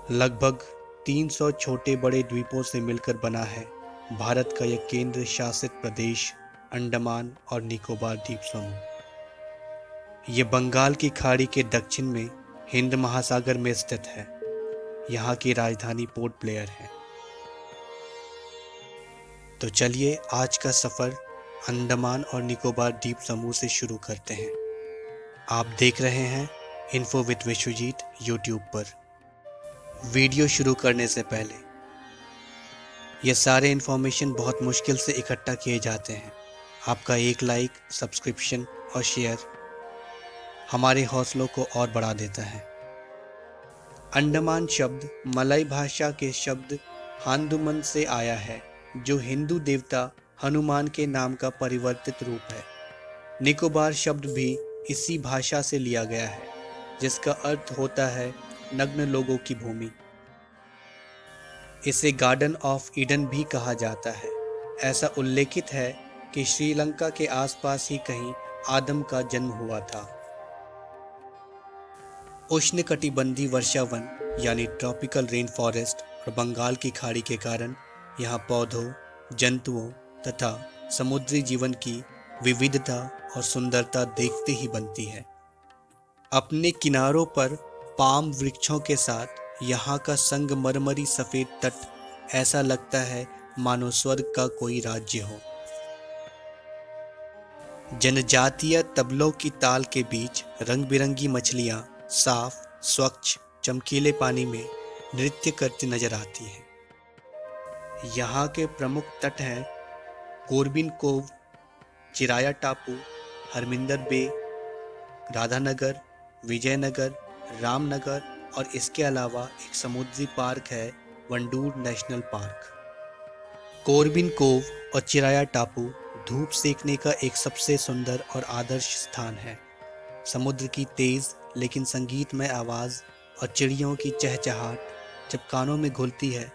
लगभग 300 छोटे बड़े द्वीपों से मिलकर बना है भारत का यह केंद्र शासित प्रदेश अंडमान और निकोबार द्वीप समूह। ये बंगाल की खाड़ी के दक्षिण में हिंद महासागर में स्थित है। यहाँ की राजधानी पोर्ट ब्लेयर है। तो चलिए आज का सफ़र अंडमान और निकोबार द्वीप समूह से शुरू करते हैं। आप देख रहे हैं इन्फो विद विश्वजीत यूट्यूब पर। वीडियो शुरू करने से पहले ये सारे इन्फॉर्मेशन बहुत मुश्किल से इकट्ठा किए जाते हैं। आपका एक लाइक, सब्सक्रिप्शन और शेयर हमारे हौसलों को और बढ़ा देता है। अंडमान शब्द मलय भाषा के शब्द हांदुमन से आया है, जो हिंदू देवता हनुमान के नाम का परिवर्तित रूप है। निकोबार शब्द भी इसी भाषा से लिया गया है, जिसका अर्थ होता है नग्न लोगों की भूमि। इसे गार्डन ऑफ ईडन भी कहा जाता है। ऐसा उल्लेखित है कि श्रीलंका के आसपास ही कहीं आदम का जन्म हुआ था। उष्णकटिबंधीय वर्षावन यानी ट्रॉपिकल रेन फॉरेस्ट और बंगाल की खाड़ी के कारण यहाँ पौधों, जंतुओं तथा समुद्री जीवन की विविधता और सुंदरता देखते ही बनती है। अपने किनारों पर पाम वृक्षों के साथ यहाँ का संगमरमरी सफेद तट ऐसा लगता है मानो स्वर्ग का कोई राज्य हो। जनजातीय तबलों की ताल के बीच रंग बिरंगी मछलियाँ साफ, स्वच्छ, चमकीले पानी में नृत्य करती नजर आती हैं। यहाँ के प्रमुख तट हैं कोरबिन कोव, चिराया टापू, हरमिंदर बे, राधानगर, विजयनगर, रामनगर और इसके अलावा एक समुद्री पार्क है वंडूर नेशनल पार्क। कोरबिन कोव और चिराया टापू धूप सेकने का एक सबसे सुंदर और आदर्श स्थान है। समुद्र की तेज लेकिन संगीतमय आवाज़ और चिड़ियों की चहचहाट जब कानों में घुलती है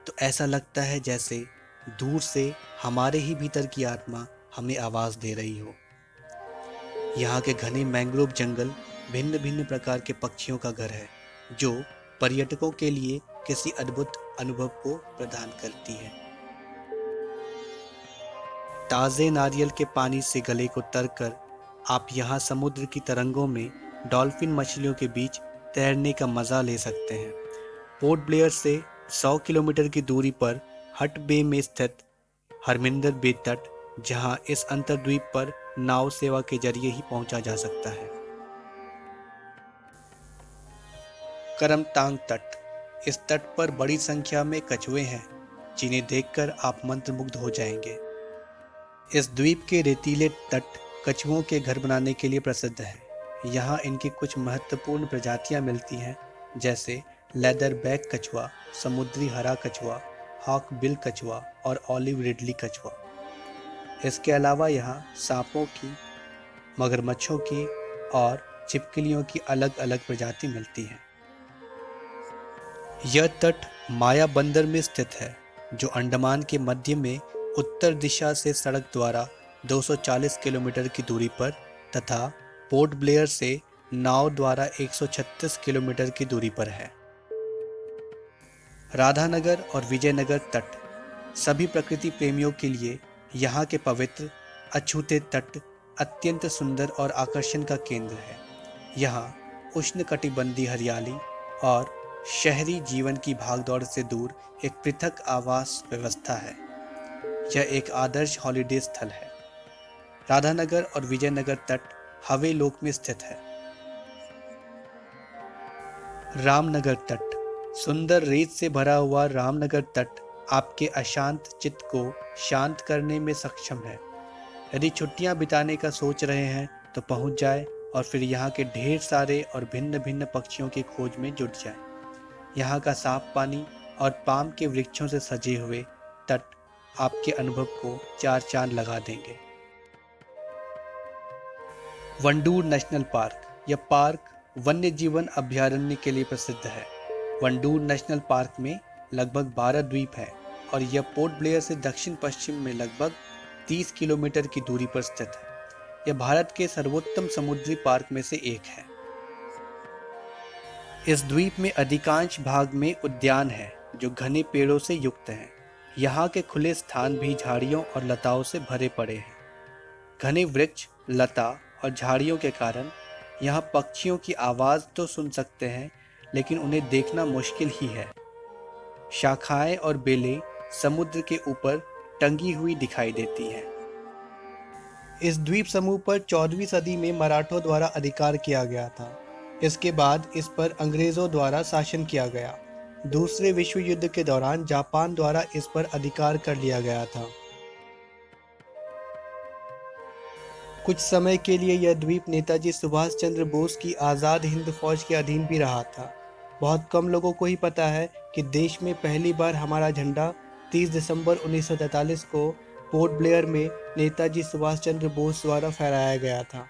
तो ऐसा लगता है जैसे दूर से हमारे ही भीतर की आत्मा हमें आवाज़ दे रही हो। यहाँ के घने मैंग्रोव जंगल भिन्न भिन्न प्रकार के पक्षियों का घर है, जो पर्यटकों के लिए किसी अद्भुत अनुभव को प्रदान करती है। ताज़े नारियल के पानी से गले को तरकर आप यहाँ समुद्र की तरंगों में डॉल्फिन मछलियों के बीच तैरने का मज़ा ले सकते हैं। पोर्ट ब्लेयर से 100 किलोमीटर की दूरी पर हट बे में स्थित हरमिंदर बे तट, जहाँ इस अंतर्द्वीप पर नाव सेवा के जरिए ही पहुंचा जा सकता है। करमतांग तट। इस तट पर बड़ी संख्या में कछुए हैं, जिन्हें देखकर आप मंत्रमुग्ध हो जाएंगे। इस द्वीप के रेतीले तट कछुओं के घर बनाने के लिए प्रसिद्ध है। यहाँ इनकी कुछ महत्वपूर्ण प्रजातियाँ मिलती हैं, जैसे लेदर बैक कछुआ, समुद्री हरा कछुआ, हॉक बिल कछुआ और ऑलिव रिडली कछुआ। इसके अलावा यहाँ सांपों की, मगरमच्छों की और छिपकलियों की अलग अलग प्रजाति मिलती हैं। यह तट माया बंदर में स्थित है, जो अंडमान के मध्य में उत्तर दिशा से सड़क द्वारा 240 किलोमीटर की दूरी पर तथा पोर्ट ब्लेयर से नाव द्वारा 136 किलोमीटर की दूरी पर है। राधानगर और विजयनगर तट सभी प्रकृति प्रेमियों के लिए यहाँ के पवित्र अछूते तट अत्यंत सुंदर और आकर्षण का केंद्र है। यहाँ उष्णकटिबंधीय हरियाली और शहरी जीवन की भागदौड़ से दूर एक पृथक आवास व्यवस्था है। यह एक आदर्श हॉलिडे स्थल है। राधानगर और विजयनगर तट हवे लोक में स्थित है। रामनगर तट। सुंदर रेत से भरा हुआ रामनगर तट आपके अशांत चित्त को शांत करने में सक्षम है। यदि छुट्टियां बिताने का सोच रहे हैं तो पहुंच जाए और फिर यहाँ के ढेर सारे और भिन्न भिन्न पक्षियों की खोज में जुट जाए। यहाँ का साफ पानी और पाम के वृक्षों से सजे हुए तट आपके अनुभव को 4 चांद लगा देंगे। Wandoor national park. यह पार्क वन्य जीवन अभयारण्य के लिए प्रसिद्ध है। वंडूर नेशनल पार्क में लगभग 12 द्वीप हैं और यह पोर्ट ब्लेयर से दक्षिण पश्चिम में लगभग 30 किलोमीटर की दूरी पर स्थित है। यह भारत के सर्वोत्तम समुद्री पार्क में से एक है। इस द्वीप में अधिकांश भाग में उद्यान है जो घने पेड़ों से युक्त हैं। यहाँ के खुले स्थान भी झाड़ियों और लताओं से भरे पड़े हैं। घने वृक्ष, लता और झाड़ियों के कारण यहाँ पक्षियों की आवाज़ तो सुन सकते हैं, लेकिन उन्हें देखना मुश्किल ही है। शाखाएं और बेलें समुद्र के ऊपर टंगी हुई दिखाई देती हैं। इस द्वीप समूह पर 14वीं सदी में मराठों द्वारा अधिकार किया गया था। इसके बाद इस पर अंग्रेजों द्वारा शासन किया गया। दूसरे विश्व युद्ध के दौरान जापान द्वारा इस पर अधिकार कर लिया गया था। कुछ समय के लिए यह द्वीप नेताजी सुभाष चंद्र बोस की आज़ाद हिंद फौज के अधीन भी रहा था। बहुत कम लोगों को ही पता है कि देश में पहली बार हमारा झंडा 30 दिसंबर 1943 को पोर्ट ब्लेयर में नेताजी सुभाष चंद्र बोस द्वारा फहराया गया था।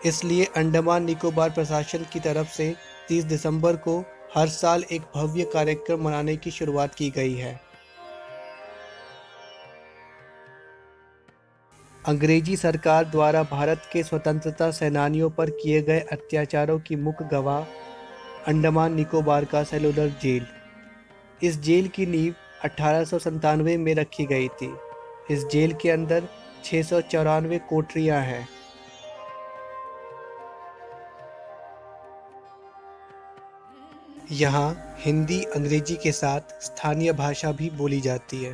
इसलिए अंडमान निकोबार प्रशासन की तरफ से 30 दिसंबर को हर साल एक भव्य कार्यक्रम मनाने की शुरुआत की गई है। अंग्रेजी सरकार द्वारा भारत के स्वतंत्रता सेनानियों पर किए गए अत्याचारों की मुख्य गवाह अंडमान निकोबार का सेलुलर जेल। इस जेल की नींव 1897 में रखी गई थी। इस जेल के अंदर 694 कोठरियां हैं। यहाँ हिंदी, अंग्रेजी के साथ स्थानीय भाषा भी बोली जाती है।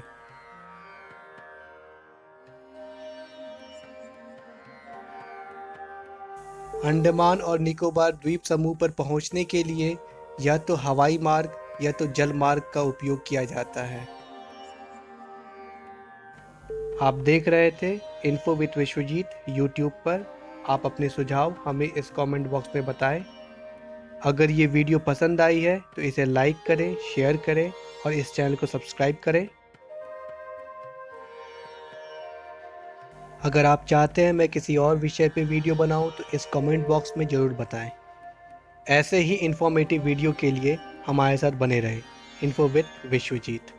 अंडमान और निकोबार द्वीप समूह पर पहुंचने के लिए या तो हवाई मार्ग या तो जल मार्ग का उपयोग किया जाता है। आप देख रहे थे इन्फो विद विश्वजीत यूट्यूब पर। आप अपने सुझाव हमें इस कमेंट बॉक्स में बताएं। अगर ये वीडियो पसंद आई है तो इसे लाइक करें, शेयर करें और इस चैनल को सब्सक्राइब करें। अगर आप चाहते हैं मैं किसी और विषय पे वीडियो बनाऊं तो इस कमेंट बॉक्स में ज़रूर बताएं। ऐसे ही इन्फॉर्मेटिव वीडियो के लिए हमारे साथ बने रहें। Info with Vishwajeet.